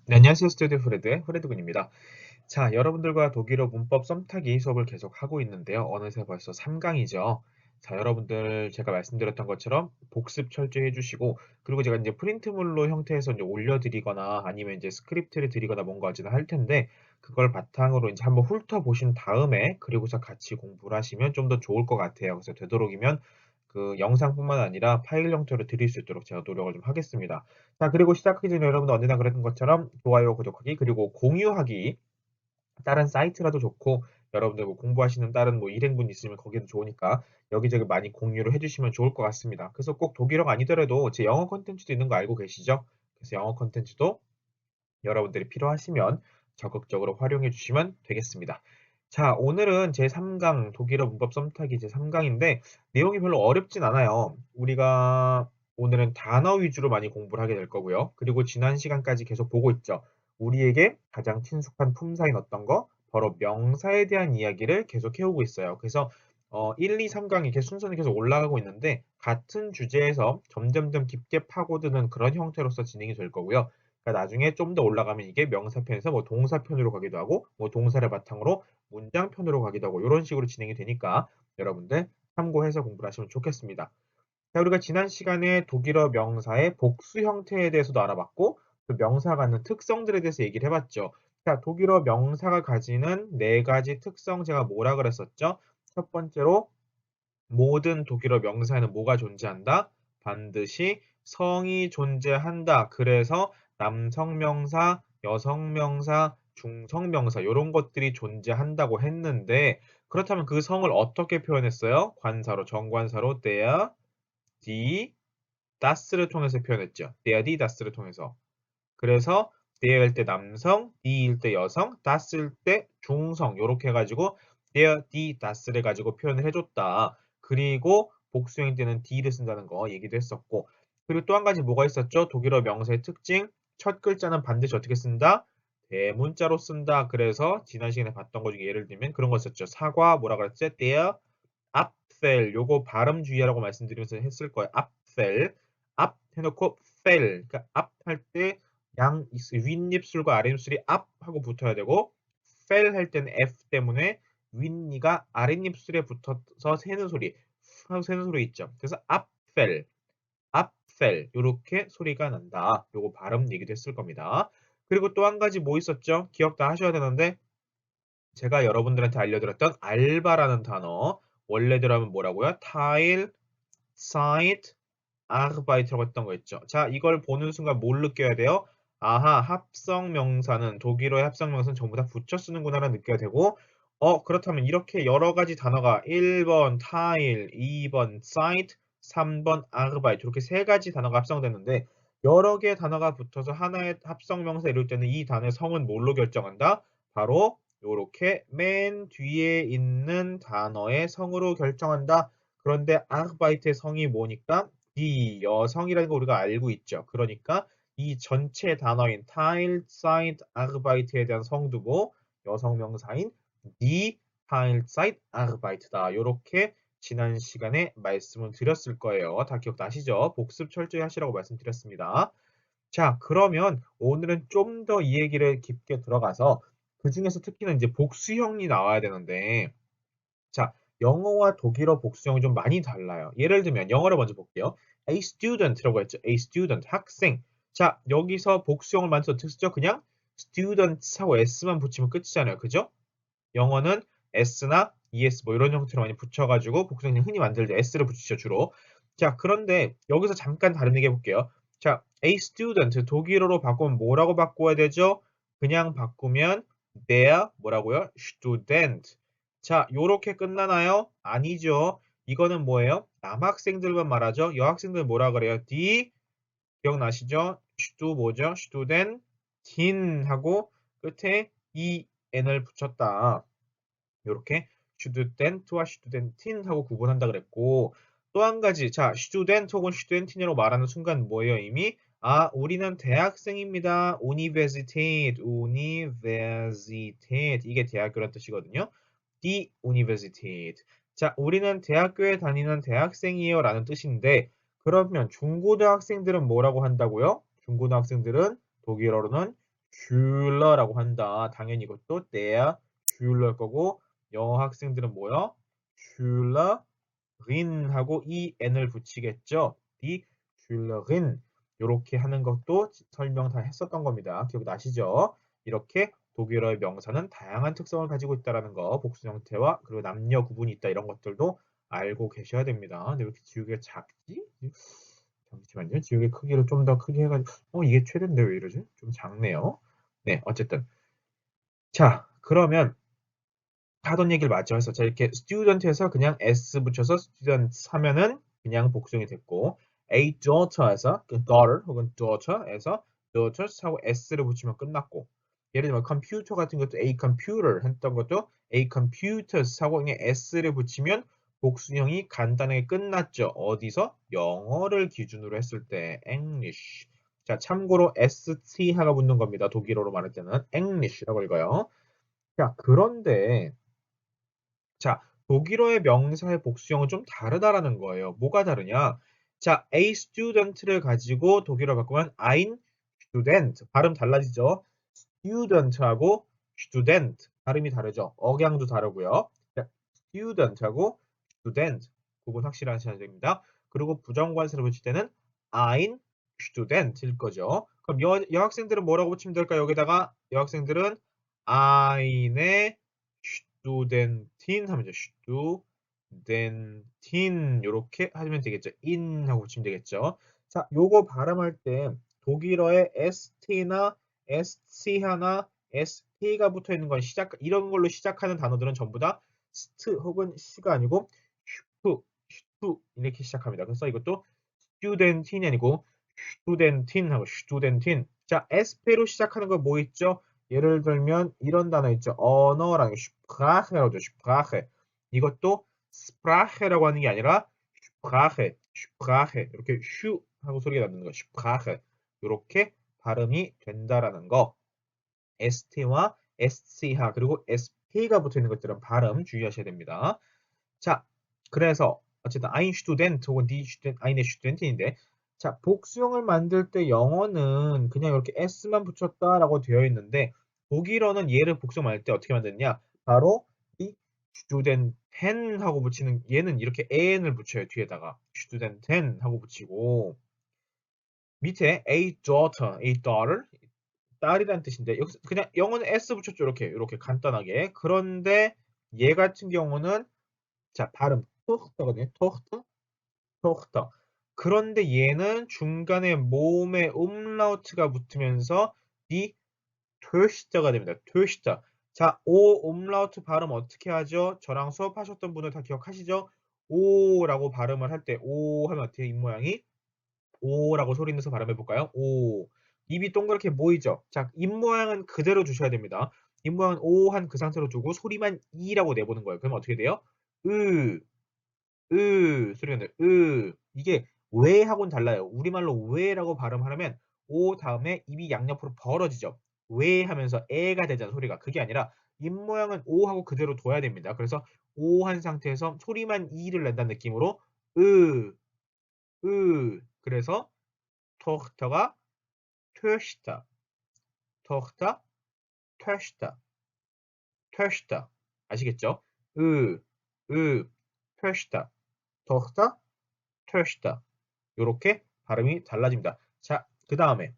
네, 안녕하세요. 스튜디오 프레드의 프레드군입니다. 자, 여러분들과 독일어 문법 썸타기 수업을 계속 하고 있는데요. 어느새 벌써 3강이죠. 자, 여러분들 제가 말씀드렸던 것처럼 복습 철저히 해주시고, 그리고 제가 이제 프린트물로 형태에서 이제 올려드리거나 아니면 이제 스크립트를 드리거나 뭔가 어쨌든 할 텐데, 그걸 바탕으로 이제 한번 훑어보신 다음에, 그리고서 같이 공부를 하시면 좀 더 좋을 것 같아요. 그래서 되도록이면 그 영상뿐만 아니라 파일 형태로 드릴 수 있도록 제가 노력을 좀 하겠습니다. 자, 그리고 시작하기 전에 여러분들 언제나 그랬던 것처럼 좋아요, 구독하기, 그리고 공유하기, 다른 사이트라도 좋고, 여러분들 뭐 공부하시는 다른 뭐 일행분 있으면 거기도 좋으니까 여기저기 많이 공유를 해주시면 좋을 것 같습니다. 그래서 꼭 독일어가 아니더라도 제 영어 컨텐츠도 있는 거 알고 계시죠? 그래서 영어 컨텐츠도 여러분들이 필요하시면 적극적으로 활용해 주시면 되겠습니다. 자, 오늘은 제3강 독일어 문법 썸타기 제3강인데 내용이 별로 어렵진 않아요. 우리가 오늘은 단어 위주로 많이 공부를 하게 될 거고요. 그리고 지난 시간까지 계속 보고 있죠. 우리에게 가장 친숙한 품사인 어떤 거? 바로 명사에 대한 이야기를 계속 해오고 있어요. 그래서 1, 2, 3강 이렇게 순서는 계속 올라가고 있는데 같은 주제에서 점점점 깊게 파고드는 그런 형태로서 진행이 될 거고요. 그러니까 나중에 좀 더 올라가면 이게 명사편에서 뭐 동사편으로 가기도 하고 뭐 동사를 바탕으로 문장편으로 가기도 하고 이런 식으로 진행이 되니까 여러분들 참고해서 공부를 하시면 좋겠습니다. 자, 우리가 지난 시간에 독일어 명사의 복수 형태에 대해서도 알아봤고 그 명사가 갖는 특성들에 대해서 얘기를 해봤죠. 자, 독일어 명사가 가지는 네 가지 특성 제가 뭐라 그랬었죠? 첫 번째로 모든 독일어 명사에는 뭐가 존재한다? 반드시 성이 존재한다. 그래서 남성명사, 여성명사, 중성명사 이런 것들이 존재한다고 했는데 그렇다면 그 성을 어떻게 표현했어요? 관사로, 정관사로 der, die, das를 통해서 표현했죠. der, die, das를 통해서. 그래서 der일 때 남성, die일 때 여성, das일 때 중성 이렇게 해가지고 der, die, das를 가지고 표현을 해줬다. 그리고 복수형 때는 die를 쓴다는 거 얘기도 했었고 그리고 또 한 가지 뭐가 있었죠? 독일어 명사의 특징 첫 글자는 반드시 어떻게 쓴다? 대문자로 쓴다. 그래서 지난 시간에 봤던 것 중에 예를 들면 그런 거 있었죠. 사과 뭐라 그랬지? der Apfel 요거 발음 주의하라고 말씀드리면서 했을 거예요. Apfel 앞 해놓고 fell 그러니까 앞 할 때 양 윗입술과 아랫입술이 앞 하고 붙어야 되고 fell 할 때는 F 때문에 윗니가 아랫입술에 붙어서 새는 소리 하고 새는 소리 있죠. 그래서 apfel, apfel 요렇게 소리가 난다. 요거 발음 얘기도 했을 겁니다. 그리고 또 한 가지 뭐 있었죠? 기억 다 하셔야 되는데 제가 여러분들한테 알려드렸던 알바라는 단어 원래대로 하면 뭐라고요? 타일, 사이트, 아르바이트라고 했던 거 있죠. 자, 이걸 보는 순간 뭘 느껴야 돼요? 아하, 합성 명사는 독일어의 합성 명사는 전부 다 붙여 쓰는구나라는 느껴야 되고 그렇다면 이렇게 여러 가지 단어가 1번 타일, 2번 사이트, 3번 아르바이트 이렇게 세 가지 단어가 합성됐는데 여러 개의 단어가 붙어서 하나의 합성 명사 이룰 때는 이 단어의 성은 뭘로 결정한다? 바로 요렇게 맨 뒤에 있는 단어의 성으로 결정한다. 그런데 아르바이트의 성이 뭐니까 이 여성이라는 거 우리가 알고 있죠. 그러니까 이 전체 단어인 Teil, Zeit, Arbeit에 대한 성두고 여성 명사인 die Teilzeit Arbeit다. 이렇게 지난 시간에 말씀을 드렸을 거예요. 다 기억나시죠? 복습 철저히 하시라고 말씀드렸습니다. 자, 그러면 오늘은 좀 더 이 얘기를 깊게 들어가서 그 중에서 특히나 이제 복수형이 나와야 되는데 자, 영어와 독일어 복수형이 좀 많이 달라요. 예를 들면 영어를 먼저 볼게요. A student라고 했죠. A student, 학생. 자, 여기서 복수형을 만들어서 어떻게 쓰죠? 그냥 students하고 s만 붙이면 끝이잖아요. 그죠? 영어는 s나 es 뭐 이런 형태로 많이 붙여가지고 복수형 흔히 만들죠. s를 붙이죠, 주로. 자, 그런데 여기서 잠깐 다른 얘기 해볼게요. 자, A student 독일어로 바꾸면 뭐라고 바꿔야 되죠? 그냥 바꾸면 der 뭐라고요? student. 자, 요렇게 끝나나요? 아니죠. 이거는 뭐예요? 남학생들만 말하죠. 여학생들 뭐라 그래요? die 기억나시죠? 슈도 뭐죠? studentin 하고 끝에 en을 붙였다. 요렇게 student와 studentin 하고 구분한다 그랬고 또 한 가지 자 student 혹은 studentin이라고 말하는 순간 뭐예요 이미? 아 우리는 대학생입니다. Universität, Universität 이게 대학교란 뜻이거든요. Die Universität 자 우리는 대학교에 다니는 대학생이에요 라는 뜻인데 그러면 중고등학생들은 뭐라고 한다고요? 중고등학생들은 독일어로는 슐러라고 한다. 당연히 이것도 der 슐러일 거고 영어 학생들은 뭐요? 슐러린하고 en을 붙이겠죠. die 슐러린 요렇게 하는 것도 설명 다 했었던 겁니다. 기억나시죠? 이렇게 독일어의 명사는 다양한 특성을 가지고 있다라는 거, 복수 형태와 그리고 남녀 구분이 있다 이런 것들도 알고 계셔야 됩니다. 근데 왜 이렇게 지우개가 작지? 잠시만요. 지우개 크기를 좀 더 크게 해가지고 이게 최대인데 왜 이러지? 좀 작네요. 네, 어쨌든 자 그러면 하던 얘기를 마저 해서 자 이렇게 student에서 그냥 s 붙여서 student 하면은 그냥 복수형이 됐고 a daughter에서 그 daughter 혹은 daughter에서 daughters 하고 s를 붙이면 끝났고 예를 들면 컴퓨터 같은 것도 a computer 했던 것도 a computers 하고 그냥 s를 붙이면 복수형이 간단하게 끝났죠. 어디서? 영어를 기준으로 했을 때 English. 자 참고로 ST가 붙는 겁니다. 독일어로 말할 때는 English라고 읽어요. 자 그런데 자, 독일어의 명사의 복수형은 좀 다르다라는 거예요. 뭐가 다르냐? 자, a student를 가지고 독일어 바꾸면 ein Student 발음 달라지죠? student하고 student 발음이 다르죠? 억양도 다르고요. 자, student하고 student 구분 확실하셔야 됩니다. 그리고 부정관사를 붙일 때는 ein Student일 거죠. 그럼 여학생들은 뭐라고 붙이면 될까요? 여기다가 여학생들은 ein의 studentin 하면 되죠. studentin 이렇게 하면 되겠죠. in 하고 붙이면 되겠죠. 자, 요거 발음할 때 독일어의 st나 sc하나 st가 붙어 있는 건 이런 걸로 시작하는 단어들은 전부 다 st 혹은 c가 아니고 슈 이렇게 시작합니다. 그래서 이것도 studentin이 아니고 studentin 하고 studentin. 자, sp로 시작하는 거 뭐 있죠? 예를 들면 이런 단어 있죠. 언어랑 Sprache라고 하죠. Sprache. 이것도 Sprache라고 하는 게 아니라 Sprache, Sprache 이렇게 슈 하고 소리가 나는 거. Sprache. 이렇게 발음이 된다라는 거. st와 sch하 그리고 sp가 붙어 있는 것들은 발음 주의하셔야 됩니다. 자, 그래서 어쨌든 ein Student 혹은 die Student, eine Studentin인데 자, 복수형을 만들 때 영어는 그냥 이렇게 s만 붙였다라고 되어 있는데 독일어는 얘를 복수형 만들 때 어떻게 만드냐? 바로 이 Studenten 하고 붙이는 얘는 이렇게 en을 붙여요. 뒤에다가 Studenten 하고 붙이고 밑에 a daughter 딸이라는 뜻인데 여기서 그냥 영어는 s 붙였죠. 이렇게 간단하게. 그런데 얘 같은 경우는 자, 발음 토흐터거든요. 토흐터. 그런데 얘는 중간에 모음에 umlaut가 붙으면서 이 töchter가 됩니다. töchter. 자, 오 umlaut 발음 어떻게 하죠? 저랑 수업하셨던 분들 다 기억하시죠? 오라고 발음을 할 때 오 하면 어떻게 입모양이 오라고 소리 내서 발음해 볼까요? 오. 입이 동그랗게 모이죠? 자, 입모양은 그대로 주셔야 됩니다. 입모양은 오 한 그 상태로 두고 소리만 이라고 내보는 거예요. 그러면 어떻게 돼요? 으. 소리가 나요. 이게 왜 하고는 달라요. 우리말로 왜라고 발음하려면 오 다음에 입이 양옆으로 벌어지죠. 왜 하면서 에가 되잖아 소리가. 그게 아니라 입 모양은 오 하고 그대로 둬야 됩니다. 그래서 오 한 상태에서 소리만 이를 낸다는 느낌으로 으, 그래서 토흐터가 töchter, 토흐터, töchter, töchter 아시겠죠? töchter, 토흐터, töchter 요렇게 발음이 달라집니다. 자, 그 다음에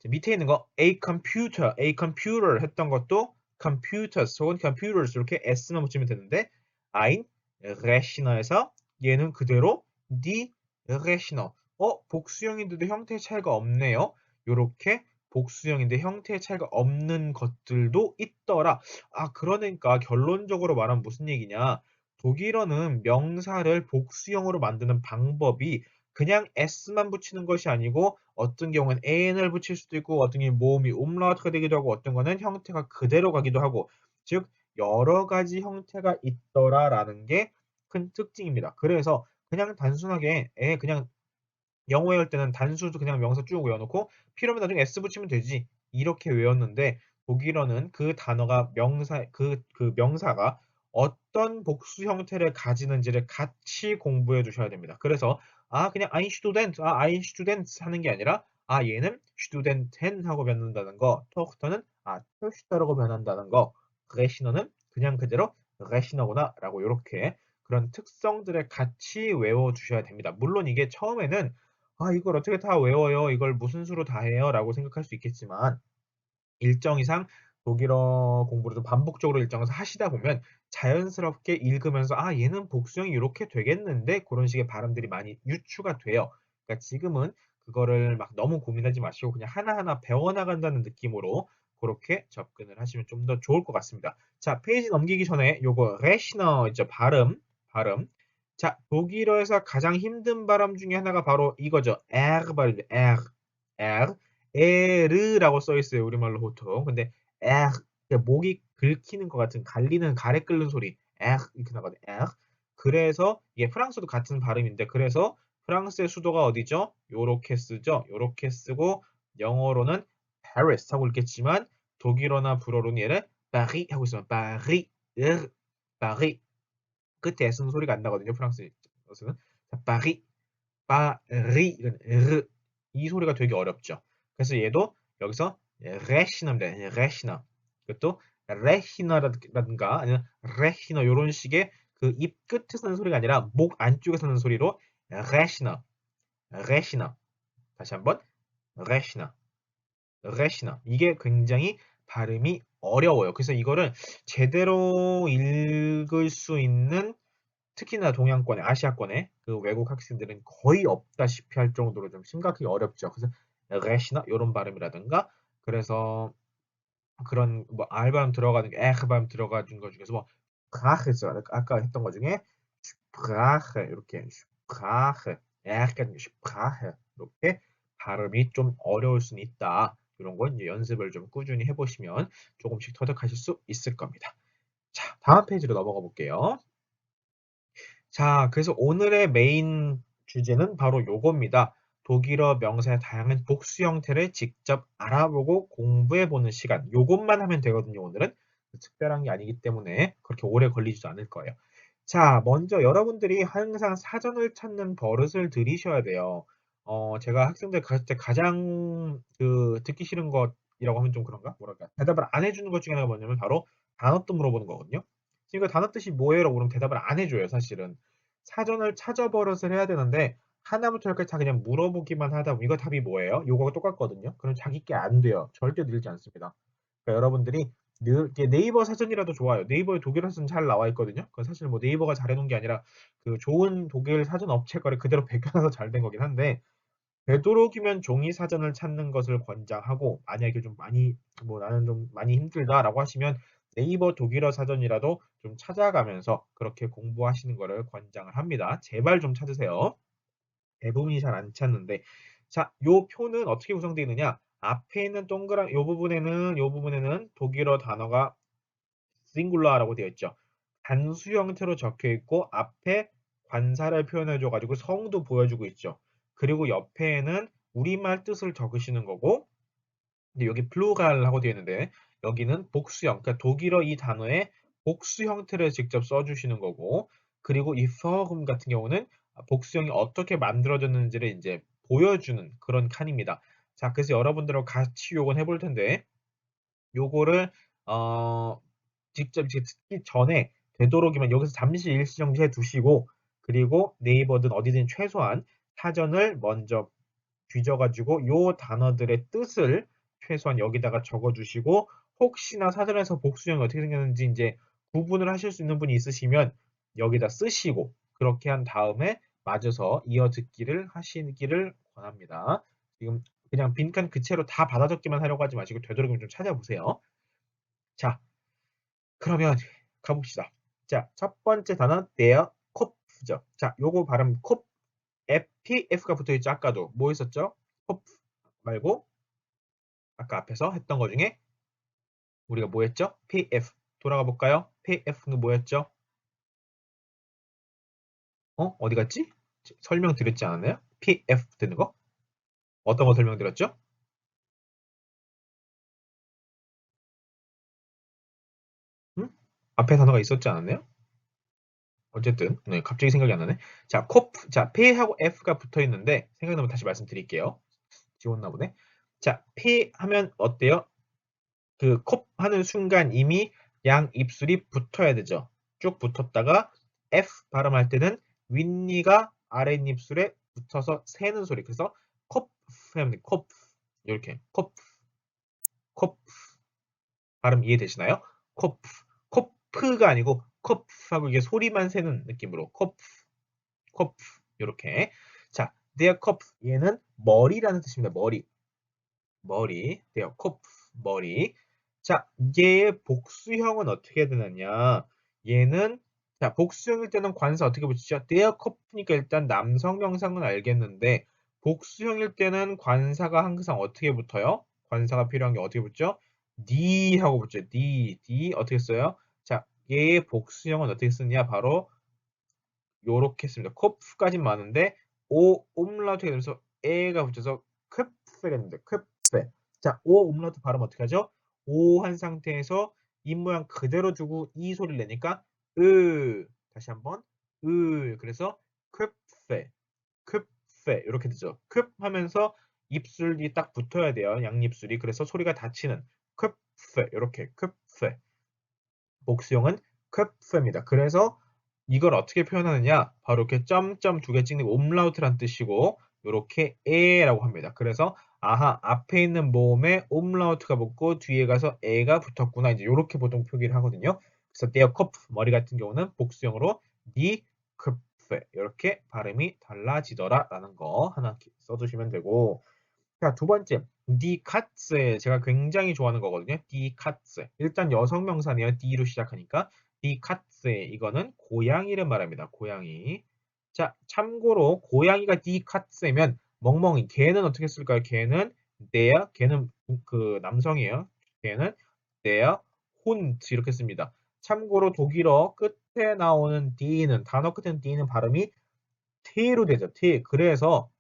밑에 있는 거 a computer 했던 것도 computers 혹은 computers 이렇게 s만 붙이면 되는데 ein Rechner에서 얘는 그대로 die Rechner. 복수형인데도 형태의 차이가 없네요. 요렇게 복수형인데 형태의 차이가 없는 것들도 있더라. 아, 그러니까 결론적으로 말하면 무슨 얘기냐? 독일어는 명사를 복수형으로 만드는 방법이 그냥 s만 붙이는 것이 아니고 어떤 경우는 an을 붙일 수도 있고 어떤 경우는 모음이 umlaut가 되기도 하고 어떤 거는 형태가 그대로 가기도 하고 즉 여러 가지 형태가 있더라라는 게 큰 특징입니다. 그래서 그냥 단순하게 그냥 영어 외울 때는 단수도 그냥 명사 쭉 외워놓고 필요하면 나중에 s 붙이면 되지 이렇게 외웠는데 독일어는 그 단어가 그 명사가 어떤 복수 형태를 가지는지를 같이 공부해 주셔야 됩니다. 그래서 그냥 ein Student 하는 게 아니라 아, 얘는 슈투덴텐 하고 변한다는 거, 토흐터는 토슈터라고 변한다는 거, 레시너는 그냥 그대로 레시너구나 라고 이렇게 그런 특성들을 같이 외워주셔야 됩니다. 물론 이게 처음에는 이걸 어떻게 다 외워요? 이걸 무슨 수로 다 해요? 라고 생각할 수 있겠지만 일정 이상 독일어 공부를 좀 반복적으로 일정에서 하시다 보면 자연스럽게 읽으면서 얘는 복수형이 이렇게 되겠는데 그런 식의 발음들이 많이 유추가 돼요. 그러니까 지금은 그거를 막 너무 고민하지 마시고 그냥 하나하나 배워나간다는 느낌으로 그렇게 접근을 하시면 좀 더 좋을 것 같습니다. 자, 페이지 넘기기 전에 요거 레시너 있죠? 발음. 자, 독일어에서 가장 힘든 발음 중에 하나가 바로 이거죠. R 발음입니다. R, R. 에르라고 써 있어요. 우리말로 보통. 근데 에 목이 긁히는 것 같은 갈리는 가래 끓는 소리. 에 이렇게 나거든요. 에. 그래서 이게 프랑스도 같은 발음인데 그래서 프랑스의 수도가 어디죠? 요렇게 쓰죠. 요렇게 쓰고 영어로는 Paris 하고 읽겠지만 독일어나 불어로는 얘를 파리 하고 있으면 파리, 파리 끝에 S는 소리가 안 나거든요. 프랑스에서는. 파리, 파리 이런 이 소리가 되게 어렵죠. 그래서 얘도 여기서 레시너입니다. 레시너. 이것도 레히너라든가 아니면 레히너 이런 식의 그 입 끝에서 나는 소리가 아니라 목 안쪽에서 나는 소리로 레시너, 레시너. 다시 한번 레시너, 레시너. 이게 굉장히 발음이 어려워요. 그래서 이거를 제대로 읽을 수 있는 특히나 동양권에, 아시아권에 그 외국 학생들은 거의 없다시피 할 정도로 좀 심각하게 어렵죠. 그래서 레시나 이런 발음이라든가 그래서 그런 뭐 R 발음 들어가는 게 에흐 발음 들어가는 것 중에서 뭐 프라흐 있어요. 아까 했던 것 중에 프라흐 이렇게 프라흐 약간 프라흐 이렇게 발음이 좀 어려울 수는 있다. 이런 건 이제 연습을 좀 꾸준히 해보시면 조금씩 터득하실 수 있을 겁니다. 자, 다음 페이지로 넘어가 볼게요. 자, 그래서 오늘의 메인 주제는 바로 요겁니다. 독일어 명사의 다양한 복수 형태를 직접 알아보고 공부해보는 시간. 요것만 하면 되거든요, 오늘은. 특별한 게 아니기 때문에 그렇게 오래 걸리지도 않을 거예요. 자, 먼저 여러분들이 항상 사전을 찾는 버릇을 들이셔야 돼요. 제가 학생들 가르칠 때 가장 듣기 싫은 것이라고 하면 좀 그런가? 뭐랄까? 대답을 안 해주는 것 중에 하나가 뭐냐면 바로 단어도 물어보는 거거든요. 지금 이거 단어 뜻이 뭐예요? 라고 그러면 대답을 안 해줘요, 사실은. 사전을 찾아 버릇을 해야 되는데 하나부터 열까지 다 그냥 물어보기만 하다 보면 이거 답이 뭐예요? 요거가 똑같거든요. 그럼 자기 게 안 돼요. 절대 늘지 않습니다. 그러니까 여러분들이 네이버 사전이라도 좋아요. 네이버에 독일어 사전 잘 나와 있거든요. 그건 사실 뭐 네이버가 잘해놓은 게 아니라 그 좋은 독일 사전 업체 거를 그대로 베껴놔서 잘 된 거긴 한데 되도록이면 종이 사전을 찾는 것을 권장하고 만약에 좀 많이 뭐 나는 좀 많이 힘들다라고 하시면 네이버 독일어 사전이라도 좀 찾아가면서 그렇게 공부하시는 거를 권장을 합니다. 제발 좀 찾으세요. 대부분이 잘 안 찾는데 자, 요 표는 어떻게 구성되어 있느냐? 앞에 있는 동그란 요 부분에는 독일어 단어가 싱글러라고 되어 있죠. 단수 형태로 적혀 있고 앞에 관사를 표현해 줘 가지고 성도 보여주고 있죠. 그리고 옆에는 우리말 뜻을 적으시는 거고 근데 여기 플루랄하고 되어 있는데 여기는 복수형 그러니까 독일어 이 단어의 복수 형태를 직접 써주시는 거고 그리고 이 퍼금 같은 경우는 복수형이 어떻게 만들어졌는지를 이제 보여주는 그런 칸입니다. 자, 그래서 여러분들하고 같이 요건 해볼 텐데 요거를 직접 이제 듣기 전에 되도록이면 여기서 잠시 일시정지해 두시고 그리고 네이버든 어디든 최소한 사전을 먼저 뒤져가지고 요 단어들의 뜻을 최소한 여기다가 적어주시고 혹시나 사전에서 복수형이 어떻게 생겼는지 이제 구분을 하실 수 있는 분이 있으시면 여기다 쓰시고 그렇게 한 다음에 맞아서 이어 듣기를 하시기를 권합니다. 지금 그냥 빈칸 그 채로 다 받아 적기만 하려고 하지 마시고 되도록이면 좀 찾아보세요. 자, 그러면 가봅시다. 자, 첫 번째 단어 der Kopf죠. 자, 요거 발음 콥 FPF가 붙어 있죠. 아까도 뭐 있었죠? Kopf 말고 아까 앞에서 했던 거 중에 우리가 뭐 했죠? PF 돌아가 볼까요? PF는 뭐였죠? 어디 갔지? 설명드렸지 않았나요? PF 되는 거? 어떤 거 설명드렸죠? 응? 앞에 단어가 있었지 않았나요? 어쨌든 네, 갑자기 생각이 안 나네. 자, 코프 자, P하고 F가 붙어 있는데 생각나면 다시 말씀드릴게요. 지웠나 보네. 자, 피 하면 어때요? 그 컵 하는 순간 이미 양 입술이 붙어야 되죠. 쭉 붙었다가 F 발음할 때는 윗니가 아랫입술에 붙어서 새는 소리. 그래서 컵 하면 돼. 컵 이렇게 컵, 컵 발음 이해되시나요? 컵, 코프가 아니고 컵하고 이게 소리만 새는 느낌으로 컵, 컵 이렇게. 자, their cup 얘는 머리라는 뜻입니다. 머리. 머리, their cup 머리. 자, 얘의 복수형은 어떻게 되느냐? 얘는 자, 복수형일 때는 관사 어떻게 붙이죠? their cup니까 일단 남성 명사는 알겠는데 복수형일 때는 관사가 항상 어떻게 붙어요? 관사가 필요한 게 어떻게 붙죠? D 하고 붙죠. D 어떻게 써요? 자, 얘의 복수형은 어떻게 쓰느냐? 바로 요렇게 씁니다. 코프까진 많은데 오 옴라우트가 되면서 에가 붙여서 쾌페가 됩니다. 쾌페. 자, 오 옴라우트 발음 어떻게 하죠? 오 한 상태에서 입 모양 그대로 두고 이 소리를 내니까 다시 한번 그래서 쾌페 쾌페 이렇게 되죠. 쾌 하면서 입술이 딱 붙어야 돼요. 양입술이. 그래서 소리가 닫히는 쾌페 이렇게 쾌페. 복수형은 쾌페입니다. 그래서 이걸 어떻게 표현하느냐? 바로 이렇게 점점 두 개 찍는 옴라우트란 뜻이고 이렇게 에라고 합니다. 그래서 아하 앞에 있는 모음에 옴라우트가 붙고 뒤에 가서 에가 붙었구나. 이제 이렇게 보통 표기를 하거든요. 그래서 their cup 머리 같은 경우는 복수형으로 die Köpfe 이렇게 발음이 달라지더라라는 거 하나 써두시면 되고 자, 두 번째, die Katze 제가 굉장히 좋아하는 거거든요. die Katze 일단 여성 명사네요. die로 시작하니까 die Katze 이거는 고양이를 말합니다. 고양이. 자, 참고로 고양이가 die Katze면 멍멍이 걔는 어떻게 쓸까요? 걔는 der 걔는 그 남성이에요. 걔는 der Hund 이렇게 씁니다. 참고로 독일어 끝에 나오는 d는 단어 끝에 있는 d는 발음이 t로 되죠. t. 그래서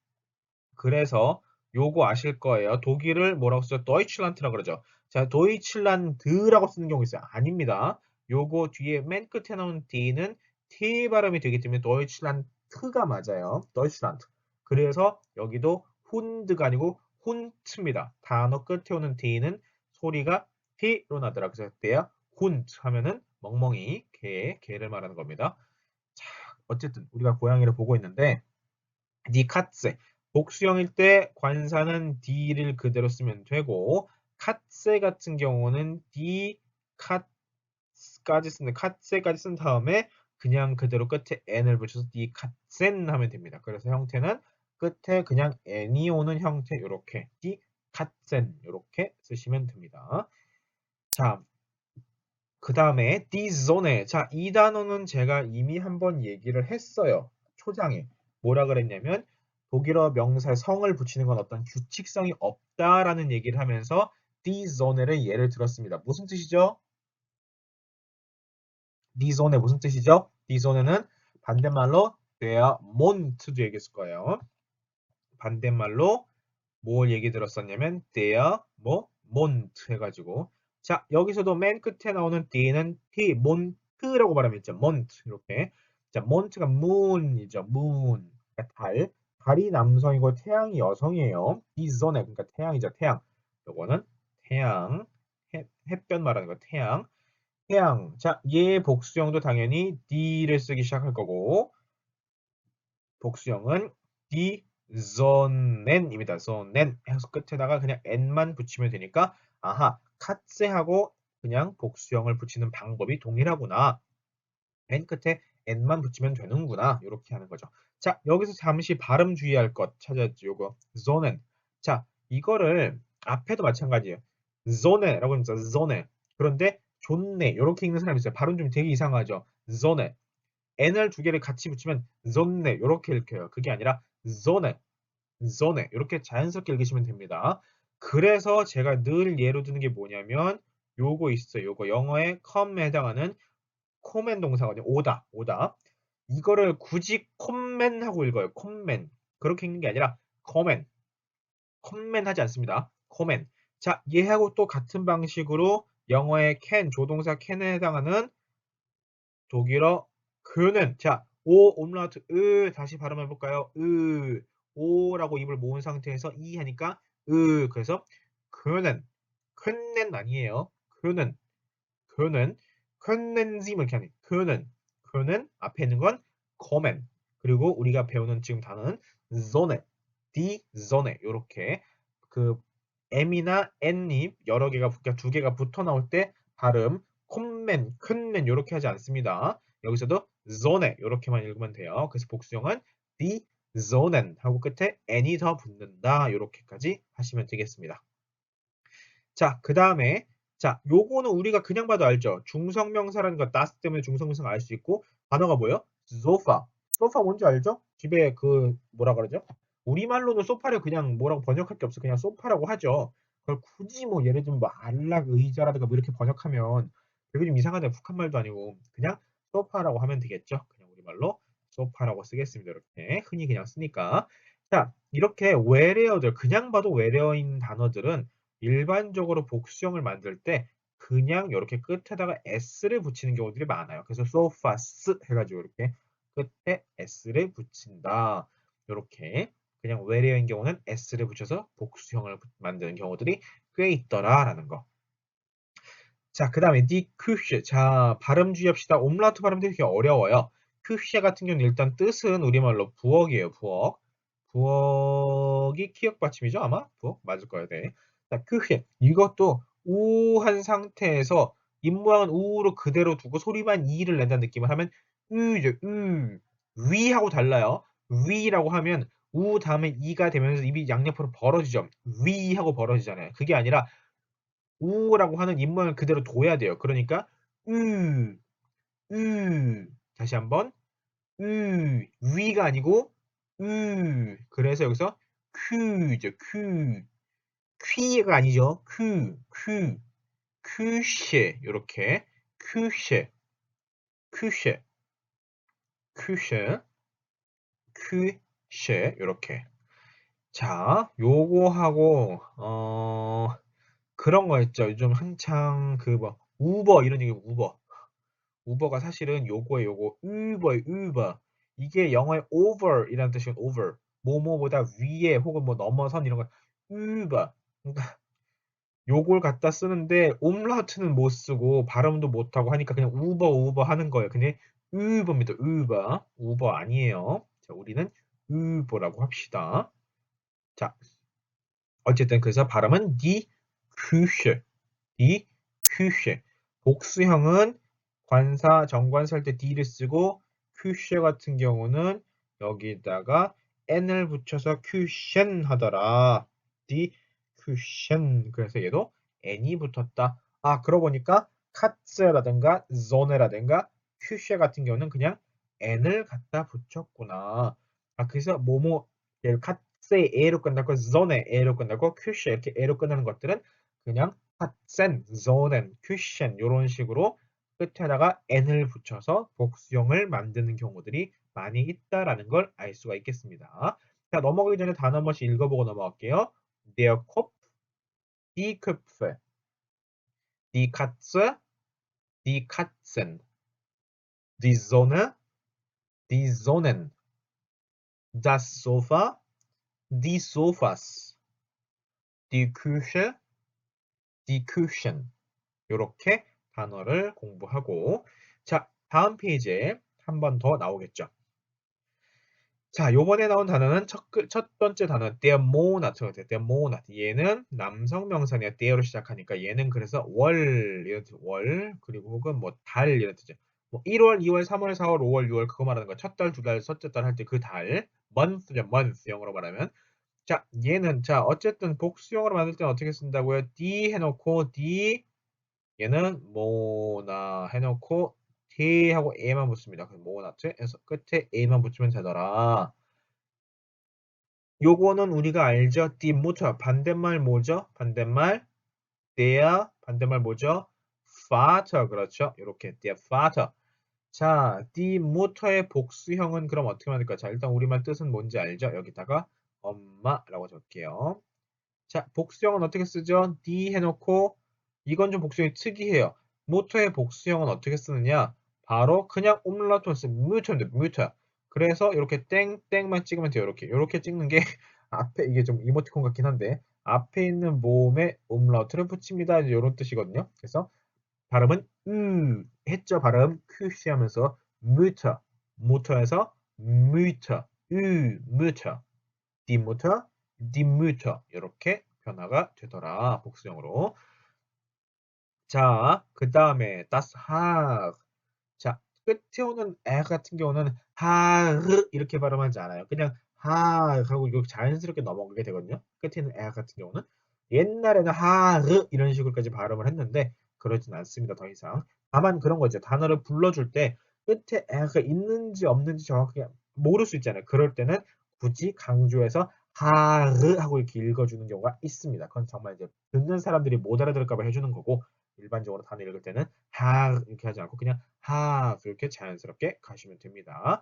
요거 아실 거예요. 독일을 뭐라고 쓰죠? 도이칠란트라고 그러죠. 자, 도이칠란드라고 쓰는 경우 있어요. 아닙니다. 요거 뒤에 맨 끝에 나오는 D는 T 발음이 되기 때문에 도이칠란트가 맞아요. 도이칠란트. 그래서 여기도 훈드가 아니고 훈트입니다. 단어 끝에 오는 D는 소리가 T로 나더라. 그래서 때야 훈트 하면은 멍멍이, 개를 말하는 겁니다. 자, 어쨌든 우리가 고양이를 보고 있는데 니 카츠 복수형일 때 관사는 D를 그대로 쓰면 되고 카츠 같은 경우는 D 카츠까지 쓰는 카츠까지 쓴 다음에 그냥 그대로 끝에 n을 붙여서 D 카센 하면 됩니다. 그래서 형태는 끝에 그냥 n이 오는 형태 이렇게 D 카센 이렇게 쓰시면 됩니다. 자, 그 다음에 D zone 자, 이 단어는 제가 이미 한번 얘기를 했어요. 초장에 뭐라 그랬냐면 독일어 명사에 성을 붙이는 건 어떤 규칙성이 없다라는 얘기를 하면서 die Sonne를 예를 들었습니다. 무슨 뜻이죠? die Sonne 무슨 뜻이죠? die Sonne는 반대말로 der Mond도 얘기했을 거예요. 반대말로 뭘 얘기 들었었냐면 der Mond 해가지고 자 여기서도 맨 끝에 나오는 d는 t, 몬트라고 말하면 있죠. 몬트 이렇게 자 몬트가 moon이죠. moon 그러니까 달 달이 남성이고 태양이 여성이에요. 이 zon에 그러니까 태양이죠. 태양 요거는 태양 햇볕 말하는 거 태양 자 얘의 복수형도 당연히 d를 쓰기 시작할 거고 복수형은 die Sonnen입니다. Sonnen 해서 끝에다가 그냥 n만 붙이면 되니까 아하 카츠하고 그냥 복수형을 붙이는 방법이 동일하구나. 맨 끝에 n만 붙이면 되는구나. 이렇게 하는 거죠. 자 여기서 잠시 발음 주의할 것 찾았죠. 요거 Sonnen. 자 이거를 앞에도 마찬가지예요. Sonne라고 합니다. Sonne. 그런데 좋네 이렇게 읽는 사람이 있어요. 발음 좀 되게 이상하죠. Sonne. n을 두 개를 같이 붙이면 zonne 이렇게 읽혀요. 그게 아니라 zone 이렇게 자연스럽게 읽으시면 됩니다. 그래서 제가 늘 예로 드는 게 뭐냐면 요거 있어요. 요거 영어의 come에 해당하는 command 동사거든요. 오다. 이거를 굳이 command 하고 읽어요. command. 그렇게 읽는 게 아니라 command 하지 않습니다. command. 자, 얘하고 또 같은 방식으로 영어의 can 조동사 can에 해당하는 독일어 그는 자, 오 옴라우트 다시 발음해 볼까요? 오라고 입을 모은 상태에서 이 하니까 그래서 können 아니에요. können, können Sie 뭐 이렇게 하는 können 앞에 있는 건 kommen. 그리고 우리가 배우는 지금 단어는 Sonne, die Sonne 요렇게 그 M이나 N이 여러 개가 그러니까 두 개가 붙어 나올 때 발음 콤맨, 큰맨 요렇게 하지 않습니다. 여기서도 Sonne 요렇게만 읽으면 돼요. 그래서 복수형은 die Sonnen 하고 끝에 n이 더 붙는다 요렇게까지 하시면 되겠습니다. 자, 그 다음에 자, 요거는 우리가 그냥 봐도 알죠. 중성명사라는 거 das 때문에 중성명사가 알 수 있고 단어가 뭐예요? sofa. 소파 뭔지 알죠? 집에 그 뭐라 그러죠? 우리말로는 소파를 그냥 뭐라고 번역할 게 없어. 그냥 소파라고 하죠. 그걸 굳이 뭐 예를 들면 뭐 안락 의자라든가 뭐 이렇게 번역하면 되게 좀 이상하잖아요. 북한 말도 아니고 그냥 소파라고 하면 되겠죠. 그냥 우리말로 소파라고 쓰겠습니다. 이렇게 흔히 그냥 쓰니까. 자, 이렇게 외래어들 그냥 봐도 외래어인 단어들은 일반적으로 복수형을 만들 때 그냥 이렇게 끝에다가 s를 붙이는 경우들이 많아요. 그래서 sofas 해가지고 이렇게 끝에 s를 붙인다. 이렇게 그냥 외래어인 경우는 s를 붙여서 복수형을 만드는 경우들이 꽤 있더라라는 거. 자, 그 다음에 die Küche. 자, 발음 주의합시다. 옴라우트 발음 되게 어려워요. Küche 같은 경우는 일단 뜻은 우리말로 부엌이에요. 부엌. 부엌이 키역 받침이죠, 아마? 부엌 맞을 거예요. 네. 자, Küche. 이것도 우한 상태에서 입모양은 우로 그대로 두고 소리만 이를 낸다는 느낌을 하면 으죠. 위하고 달라요. 위라고 하면 우 다음에 이가 되면서 입이 양옆으로 벌어지죠. 위하고 벌어지잖아요. 그게 아니라 우라고 하는 입모양을 그대로 둬야 돼요. 그러니까 으, 다시 한번 위가 아니고 그래서 여기서 큐죠. 퀴가 아니죠. 큐쉐 요렇게 큐쉐 큐쉐 큐쉐 큐쉐 요렇게 자 요거하고 그런 거 있죠. 요즘 한창 그 뭐 우버 이런 얘기 우버가 사실은 요거에 요거 우버의 우버 이게 영어의 over이라는 뜻이건 over 뭐뭐보다 위에 혹은 뭐 넘어선 이런 거 우버 그러니까 요걸 갖다 쓰는데 옴라우트는 못 쓰고 발음도 못 하고 하니까 그냥 우버 하는 거예요. 근데 우버입니다. 우버 아니에요. 자, 우리는 우버라고 합시다. 자, 어쨌든 그래서 발음은 die Küche, die Küche. 복수형은 관사, 정관사 할 때 d를 쓰고 Küche 같은 경우는 여기다가 n을 붙여서 Küchen 하더라. die Küchen. 그래서 얘도 n이 붙었다. 아, 그러고 보니까 카츠라든가 zone라든가 Küche 같은 경우는 그냥 n을 갖다 붙였구나. 아, 그래서 뭐뭐 핫세 에로 끝나고 존에 에로 끝나고 큐시 이렇게 에로 끝나는 것들은 그냥 핫센, 존엔, 큐션 이런 식으로 끝에다가 n을 붙여서 복수형을 만드는 경우들이 많이 있다라는 걸 알 수가 있겠습니다. 자, 넘어가기 전에 단어 한 번씩 읽어보고 넘어갈게요. Der Kopf, die Köpfe, die Katze, die Katzen, die Sonne, die Sonnen, das Sofa, die Sofas, die Küche, die Küchen 이렇게 단어를 공부하고 자 다음 페이지에 한 번 더 나오겠죠. 자 요번에 나온 단어는 첫 번째 단어 der Monat der Monat 얘는 남성 명사냐 der로 시작하니까 얘는 그래서 월 이런 뜻, 월 그리고 혹은 뭐 달 이런 뜻이죠. 뭐 1월, 2월, 3월, 4월, 5월, 6월 그거 말하는 거 첫 달, 두 달, 셋째 달 할 때 그 달 month죠 month 영어로 말하면 자 얘는 자 어쨌든 복수형으로 만들 때는 어떻게 쓴다고요? die 해놓고 die 얘는 모나 해놓고 T하고 A만 붙습니다. 그래서 모나트에서 끝에 A만 붙이면 되더라. 요거는 우리가 알죠? die Mutter 반대말 뭐죠? 반대말 der 반대말 뭐죠? Vater 그렇죠? 이렇게 der Vater. 자, die Mutter의 복수형은 그럼 어떻게 만들까? 자, 일단 우리말 뜻은 뭔지 알죠? 여기다가 엄마라고 적을게요. 자, 복수형은 어떻게 쓰죠? die 해놓고 이건 좀 복수형이 특이해요. 모터의 복수형은 어떻게 쓰느냐? 바로 그냥 옴라우트만 쓰면 뮤터인데 뮤터. 그래서 이렇게 땡땡만 찍으면 돼요. 이렇게 찍는 게 앞에 이게 좀 이모티콘 같긴 한데 앞에 있는 모음에 umlaut를 붙입니다. 이런 뜻이거든요. 그래서 발음은 했죠. 발음 큐시 하면서 Mutter, Mutter에서 Mütter, Mütter, die Mutter, die Mütter 이렇게 변화가 되더라. 복수형으로. 자, 그 다음에 das Haar. 자, 끝에 오는 에 같은 경우는 하르 이렇게 발음하지 않아요. 그냥 하 하고 이거 자연스럽게 넘어가게 되거든요. 끝에 있는 에 같은 경우는 옛날에는 하르 이런 식으로까지 발음을 했는데 그러진 않습니다. 더 이상. 다만 그런 거죠. 단어를 불러줄 때 끝에 에가 있는지 없는지 정확하게 모를 수 있잖아요. 그럴 때는 굳이 강조해서 하르 하고 이렇게 읽어주는 경우가 있습니다. 그건 정말 이제 듣는 사람들이 못 알아들을까 봐 해주는 거고 일반적으로 단어 읽을 때는 하 이렇게 하지 않고 그냥 하 그렇게 자연스럽게 가시면 됩니다.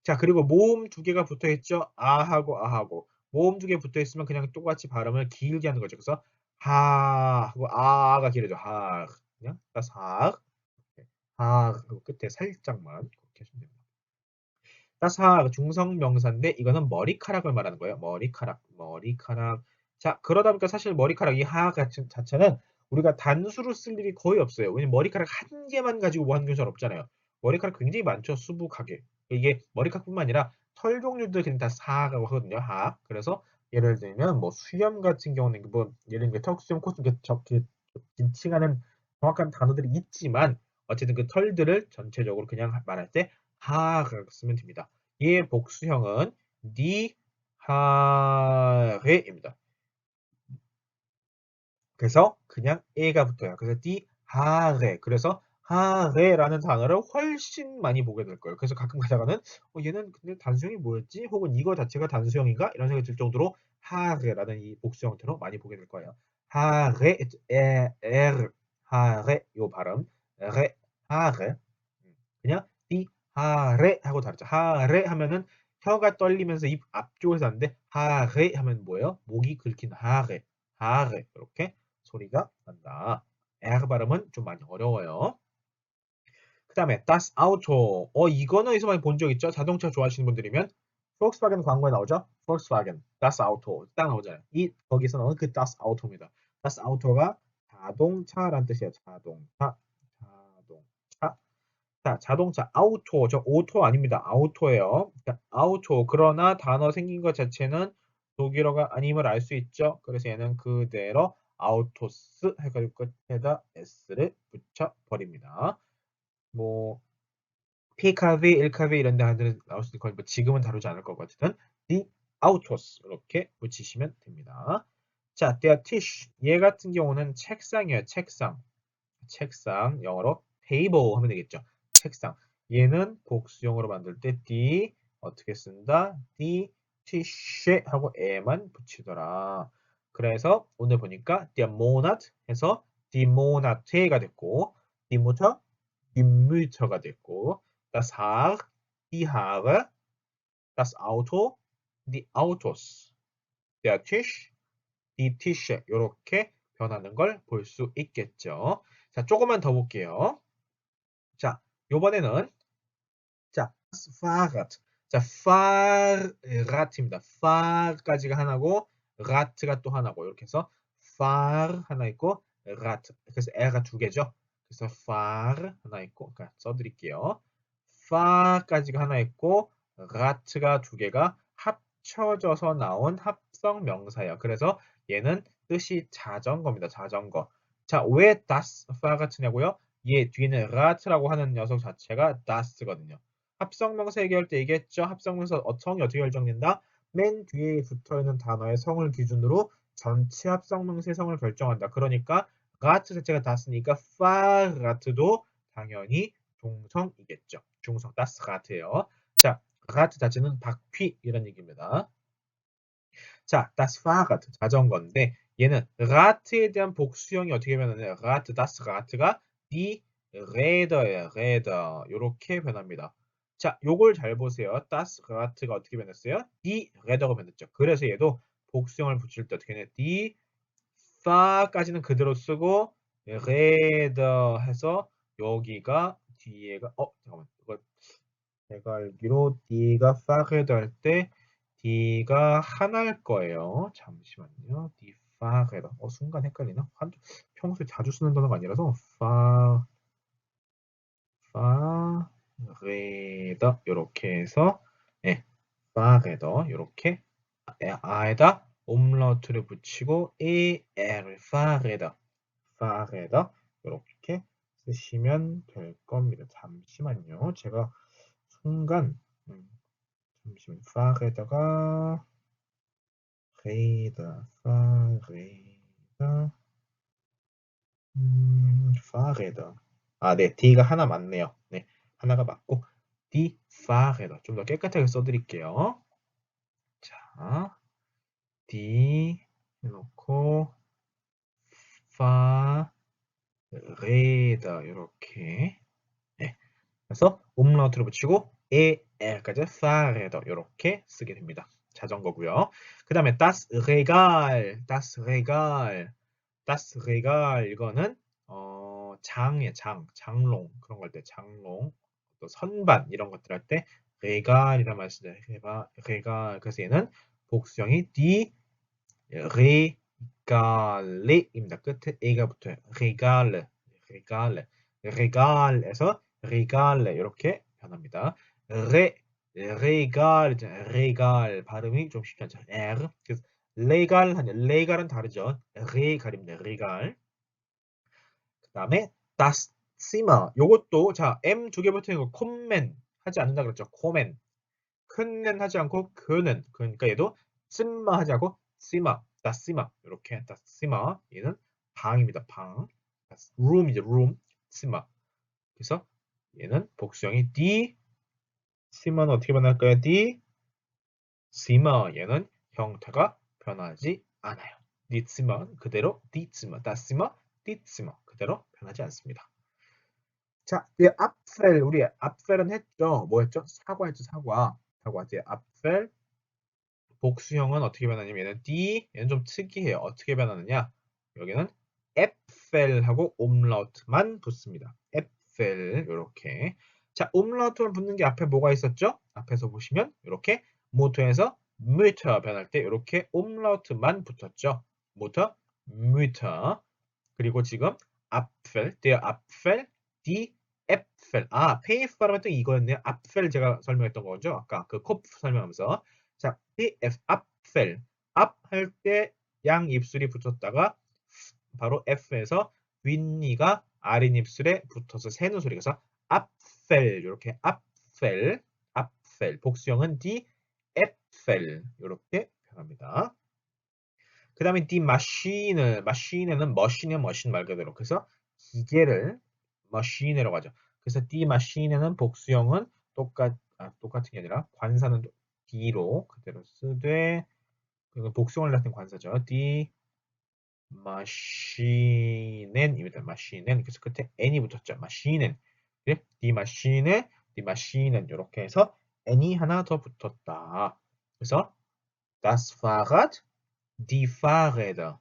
자, 그리고 모음 두 개가 붙어 있죠. 아하고 아하고 모음 두 개 붙어 있으면 그냥 똑같이 발음을 길게 하는 거죠. 그래서 하 하고 아가 길어져. 하 그냥 따서 하 하고 끝에 살짝만 그렇게 하시면 됩니다. 따사 중성명사인데 이거는 머리카락을 말하는 거예요. 머리카락, 머리카락. 자, 그러다 보니까 사실 머리카락 이 하 자체는 우리가 단수로 쓸 일이 거의 없어요. 왜냐면 머리카락 한 개만 가지고 뭐 하는 게 잘 없잖아요. 머리카락 굉장히 많죠. 수북하게. 이게 머리카락뿐만 아니라 털 종류도 그냥 다 사라고 하거든요. 하. 그래서 예를 들면 뭐 수염 같은 경우는 뭐 예를 들면 턱수염, 코수염 이렇게 지칭하는 정확한 단어들이 있지만 어쨌든 그 털들을 전체적으로 그냥 말할 때 하라고 쓰면 됩니다. 얘의 복수형은 니 하레입니다. 그래서 그냥 에가 붙어요. 그래서 디 하레. 그래서 하레라는 단어를 훨씬 많이 보게 될 거예요. 그래서 가끔 가다가는 얘는 근데 단수형이 뭐였지? 혹은 이거 자체가 단수형인가? 이런 생각이 들 정도로 하레라는 이 복수 형태로 많이 보게 될 거예요. 하레, 에르, 하레 요 발음, 레, 하레. 그냥 디 하레 하고 다르죠. 하레 하면은 혀가 떨리면서 입 앞쪽에서 하는데 하레 하면 뭐예요? 목이 긁힌 하레, 하레 이렇게 소리가 난다. R 발음은 좀 많이 어려워요. 그 다음에 das Auto. 이거는 어디서 많이 본 적 있죠? 자동차 좋아하시는 분들이면 Volkswagen 광고에 나오죠? Volkswagen, das Auto 딱 나오잖아요. 거기서 나오는 그 das Auto입니다. das Auto가 자동차란 뜻이에요. 자동차, 자동차. 자, 자동차 아우토. 저 오토 아닙니다. 아우토예요. 자, 아우토. 그러나 단어 생긴 것 자체는 독일어가 아님을 알 수 있죠. 그래서 얘는 그대로 아우토스 해가지고 끝에다 s를 붙여 버립니다. 뭐 PKW, 1KW 이런 데 하들은 나올 수 있을 거고 지금은 다루지 않을 것 같은 die Autos 이렇게 붙이시면 됩니다. 자, der Tisch. 얘 같은 경우는 책상이에요. 책상. 책상 영어로 table 하면 되겠죠. 책상. 얘는 복수형으로 만들 때 die 어떻게 쓴다? die Tische 하고 에만 붙이더라. 그래서 오늘 보니까 der Monat 해서 die Monate가 됐고 die Mutter, die Mütter가 됐고 das Haar, die Haare, das Auto, die Autos, der Tisch, die Tische 이렇게 변하는 걸 볼 수 있겠죠. 자, 조금만 더 볼게요. 자, 요번에는 자, Fahrrad. 자, Fahrrad입니다. Fahr까지가 하나고 Rad가 또 하나고 이렇게 해서 Fahr 하나 있고 Rad. 그래서 R가 두 개죠. 그래서 Fahr 하나 있고 그러니까 써드릴게요. Fahr까지가 하나 있고 Rad가 두 개가 합쳐져서 나온 합성 명사예요. 그래서 얘는 뜻이 자전거입니다. 자전거. 자, 왜 das Fahrrad냐고요? 얘 뒤에는 Rad라고 하는 녀석 자체가 das거든요. 합성명사 얘기할 때 얘기했죠. 합성명사 성이 어떻게 결정된다? 맨 뒤에 붙어있는 단어의 성을 기준으로 전체 합성명사의 성을 결정한다. 그러니까 가트 자체가 다스니까 파가트도 당연히 중성이겠죠. 중성 다스 가트예요. 자, 가트 자체는 바퀴 이런 얘기입니다. 자, das Fahrrad 자전거인데 얘는 라트에 대한 복수형이 어떻게 변하냐? 라트, das 라트가 die Räder예요. Räder 이렇게 변합니다. 자, 요걸 잘 보세요. das 라트가 어떻게 변했어요? die Räder가 변했죠. 그래서 얘도 복수형을 붙일 때 어떻게 해? die Fahr까지는 그대로 쓰고 Räder 해서 여기가 뒤에가 잠깐만 이거 제가 알기로 D가 Fahrräder 할 때 D가 하나일 거예요. 잠시만요. Die Fahrräder. 순간 헷갈리나? 평소에 자주 쓰는 단어가 아니라서 Fahrräder 요렇게 해서 예, Fahrräder 요렇게 아에다 umlaut를 붙이고 Fahrräder 요렇게 쓰시면 될 겁니다. 잠시만요. 제가 순간 잠시만요. Fahrräder가 Fahrräder Fahrräder 네, D가 하나 맞네요. 네, 하나가 맞고 Die Fahrräder 좀 더 깨끗하게 써드릴게요. 자, Die 해놓고 Fahrräder 이렇게 네, 그래서 umlaut를 붙이고 er까지 Fahrräder 이렇게 쓰게 됩니다. 자전거고요. 그 다음에 das Regal 이거는 장이에요. 장롱 그런 걸 때 장롱 또 선반 이런 것들 할 때 Regal이란 말 쓰죠. Regal 그래서 얘는 복수형이 die Regal입니다. 끝에 e가 붙어요. Regal에서 Regale 이렇게 변합니다. Regal 발음이 좀 쉽지 않죠. R 그래서 Regal은 다르죠. Regal입니다. Regal. 그 다음에 das Zimmer 요것도 자 M 두 개 붙은 거 콤맨 하지 않는다 그랬죠. 콤맨 큰는 하지 않고 그는 그러니까 얘도 Zimmer 하지 않고 Zimmer das Zimmer 이렇게 das Zimmer 얘는 방입니다. 방 room이죠. room Zimmer 그래서 얘는 복수형이 die Zimmer는 어떻게 변할까요? die Zimmer 얘는 형태가 변하지 않아요. die Zimmer 그대로 die Zimmer das Zimmer die Zimmer 그대로 변하지 않습니다. 자, 뒤에 앞셀 우리 앞셀은 했죠. 뭐였죠? 사과했죠. 사과 뒤에 앞셀 복수형은 어떻게 변하냐면 얘는 D 얘는 좀 특이해요. 어떻게 변하느냐? 여기는 F셀하고 umlaut만 붙습니다. F셀 이렇게 자, umlaut만 붙는 게 앞에 뭐가 있었죠? 앞에서 보시면 이렇게 모터에서 Mütter 변할 때 이렇게 umlaut만 붙었죠. 모터, Mütter 그리고 지금 Apfel, der Apfel, die Äpfel. 페이스 발음했던 이거였네요. Apfel 제가 설명했던 거죠. 아까 그 코프 설명하면서. 자, die Apfel. 앞 할 때 양 입술이 붙었다가 바로 F에서 윗니가 아랫 입술에 붙어서 새는 소리가 서 Apfel 이렇게 Apfel 복수형은 die Äpfel 이렇게 변합니다. 그 다음에 die Maschine는 머신 말 그대로 그래서 기계를 Maschine라고 하죠. 그래서 die Maschine는 복수형은 똑같은 게 아니라 관사는 d로 그대로 쓰되 복수형을 나타낸 관사죠. die Maschinen입니다. Maschinen 그래서 끝에 n이 붙었죠. Maschinen die Maschinen 이렇게 해서 n이 하나 더 붙었다. 그래서 das Fahrrad die Fahrräder,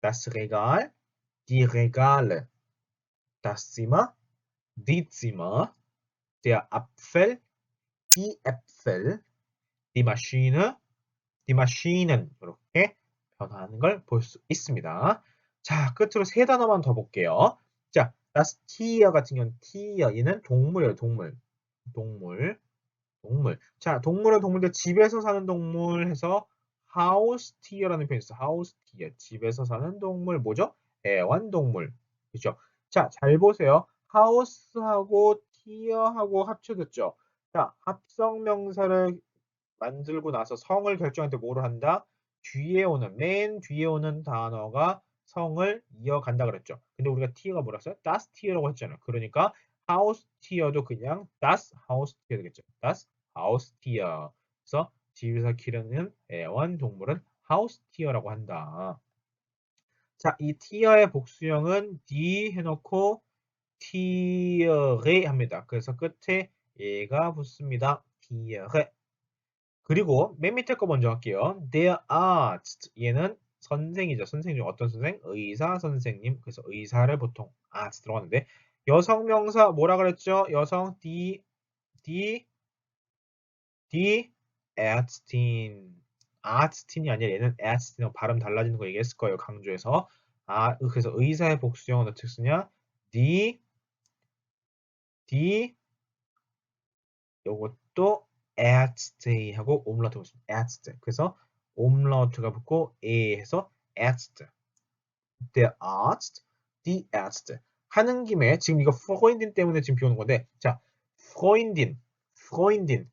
das Regal, die Regale, das Zimmer, die Zimmer, der Apfel, die Äpfel, die Maschine, die Maschinen 이렇게 변화하는 걸 볼 수 있습니다. 자, 끝으로 세 단어만 더 볼게요. 자, das Tier 같은 경우는 Tier 얘는 동물이에요. 동물. 자, 동물인데 집에서 사는 동물 해서 하우스티어라는 표현이 있어요. 하우스티어. 집에서 사는 동물 뭐죠? 애완동물. 그죠? 자, 잘 보세요. 하우스하고 티어하고 합쳐졌죠. 자, 합성명사를 만들고 나서 성을 결정할 때 뭐를 한다? 맨 뒤에 오는 단어가 성을 이어간다 그랬죠. 근데 우리가 티어가 뭐라 했어요? das Tier라고 했잖아요. 그러니까 하우스 티어도 그냥 das Haustier 되겠죠. das Haustier. 그래서 집에서 기르는 애완동물은 하우스티어라고 한다. 자, 이 티어의 복수형은 die 해놓고 tiere 합니다. 그래서 끝에 얘가 붙습니다. tiere. 그리고 맨 밑에 거 먼저 할게요. Der Arzt. 얘는 선생이죠. 선생 중 어떤 선생? 의사 선생님. 그래서 의사를 보통 Arzt 들어가는데 여성 명사 뭐라 그랬죠? 여성 die Ärztin. 아츠틴이 아니라 얘는 에아츠틴하고 발음 달라지는 거 얘기했을 거예요. 강조해서. 그래서 의사의 복수형은 어떻게 쓰냐? die 요것도 Ärzte 하고 옴라우트 붙습니다. Ärzte. 그래서 옴라우트가 붙고 에 해서 Ärzte. Der Arzt, die Ärzte. 하는 김에 지금 이거 Freundin 때문에 지금 비오는 건데 자, Freundin, Freundin.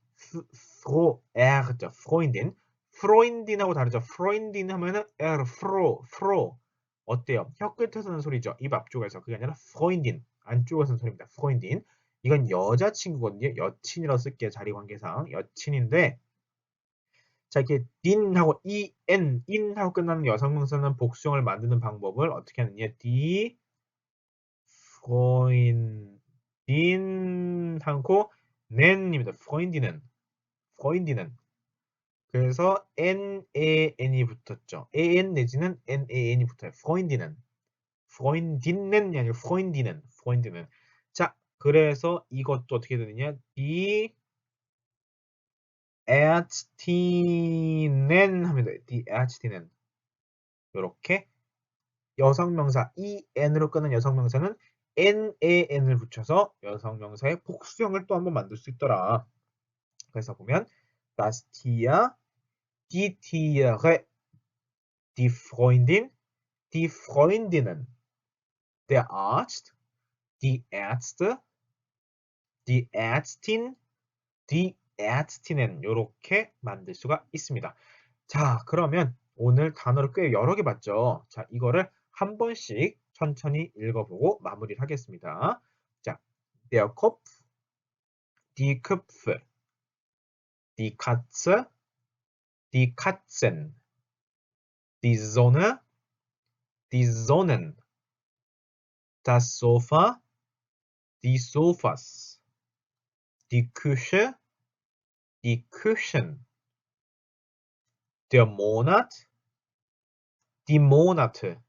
Freundin하고 다르죠. Freundin 하면은 Fro. 어때요? 혀 끝에서 는 소리죠. 입 앞쪽에서. 그게 아니라 Freundin. 안쪽에서 는 소리입니다. Freundin. 이건 여자친구거든요. 여친이라고 쓸게요. 자리관계상. 여친인데 자 이렇게 din하고 in하고 끝나는 여성명사는 복수형을 만드는 방법을 어떻게 하느냐. die Freundin 하고 nen입니다. Freundinnen. 그래서 nan이 붙었죠. an 내지는 nan이 붙어요. Freundinnen이 아니고 Freundinnen. 자, 그래서 이것도 어떻게 되느냐? die Ärztinnen 합니다. die Ärztinnen. 이렇게 여성명사 en으로 끊는 여성명사는 nan을 붙여서 여성명사의 복수형을 또 한번 만들 수 있더라. 그래서 보면 das Tier, die Tiere, die Freundin, die Freundinnen, der Arzt, die Ärzte, die Ärztin, die Ärztinnen 이렇게 만들 수가 있습니다. 자, 그러면 오늘 단어를 꽤 여러 개 봤죠? 자, 이거를 한 번씩 천천히 읽어보고 마무리를 하겠습니다. 자, der Kopf, die Köpfe, die Katze, die Katzen, die Sonne, die Sonnen, das Sofa, die Sofas, die Küche, die Küchen, der Monat, die Monate,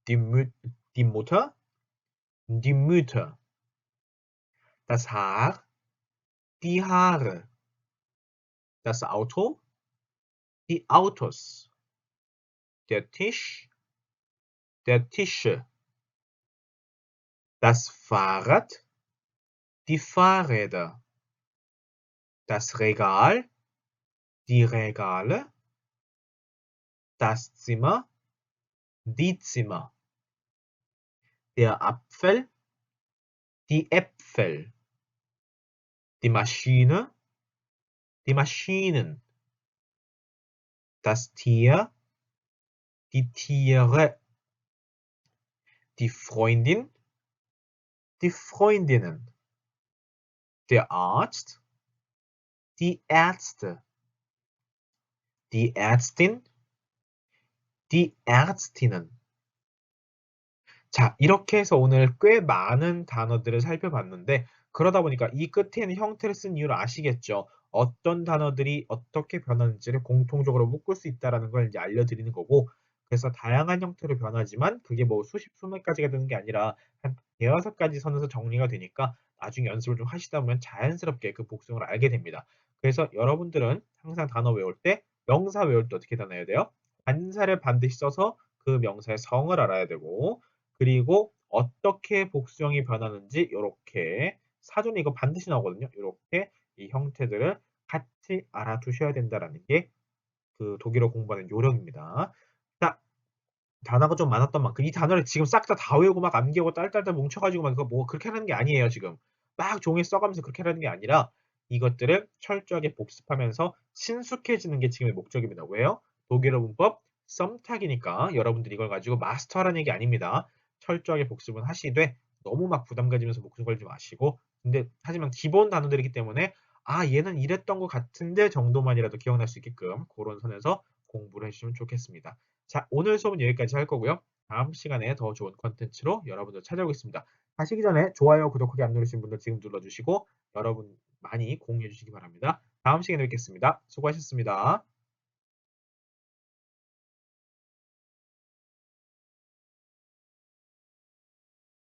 die Mutter, die Mütter, das Haar, die Haare, das Auto, die Autos, der Tisch, der Tische, das Fahrrad, die Fahrräder, das Regal, die Regale, das Zimmer, die Zimmer, der Apfel, die Äpfel, die Maschine, die Maschinen, das Tier, die Tiere, die Freundin, die Freundinnen, der Arzt, die Ärzte, die Ärztin, die Ärztinnen. 자, 이렇게 해서 오늘 꽤 많은 단어들을 살펴봤는데 그러다 보니까 이 끝에는 형태를 쓴 이유를 아시겠죠? 어떤 단어들이 어떻게 변하는지를 공통적으로 묶을 수 있다는 걸 이제 알려드리는 거고 그래서 다양한 형태로 변하지만 그게 뭐 수십, 수백 가지가 되는 게 아니라 한 대여섯 가지 선에서 정리가 되니까 나중에 연습을 좀 하시다 보면 자연스럽게 그 복수형을 알게 됩니다. 그래서 여러분들은 항상 단어 외울 때 명사 외울 때 어떻게 단어해야 돼요? 관사를 반드시 써서 그 명사의 성을 알아야 되고 그리고 어떻게 복수형이 변하는지 이렇게 사전에 이거 반드시 나오거든요. 이렇게 이 형태들을 같이 알아두셔야 된다는 게 그 독일어 공부하는 요령입니다. 자, 단어가 좀 많았던 만큼 이 단어를 지금 싹 다 외우고 막 암기하고 딸딸딸 뭉쳐가지고 막 그거 뭐 그렇게 하는 게 아니에요. 지금 막 종이에 써가면서 그렇게 하는 게 아니라 이것들을 철저하게 복습하면서 친숙해지는 게 지금의 목적입니다. 왜요? 독일어 문법 썸탁이니까 여러분들이 이걸 가지고 마스터하라는 얘기 아닙니다. 철저하게 복습은 하시되 너무 막 부담 가지면서 목숨 걸지 마시고 근데 하지만 기본 단어들이기 때문에 얘는 이랬던 것 같은데 정도만이라도 기억날 수 있게끔 그런 선에서 공부를 해주시면 좋겠습니다. 자, 오늘 수업은 여기까지 할 거고요. 다음 시간에 더 좋은 컨텐츠로 여러분들 찾아오겠습니다. 가시기 전에 좋아요, 구독하기 안 누르신 분들 지금 눌러주시고 여러분 많이 공유해 주시기 바랍니다. 다음 시간에 뵙겠습니다. 수고하셨습니다.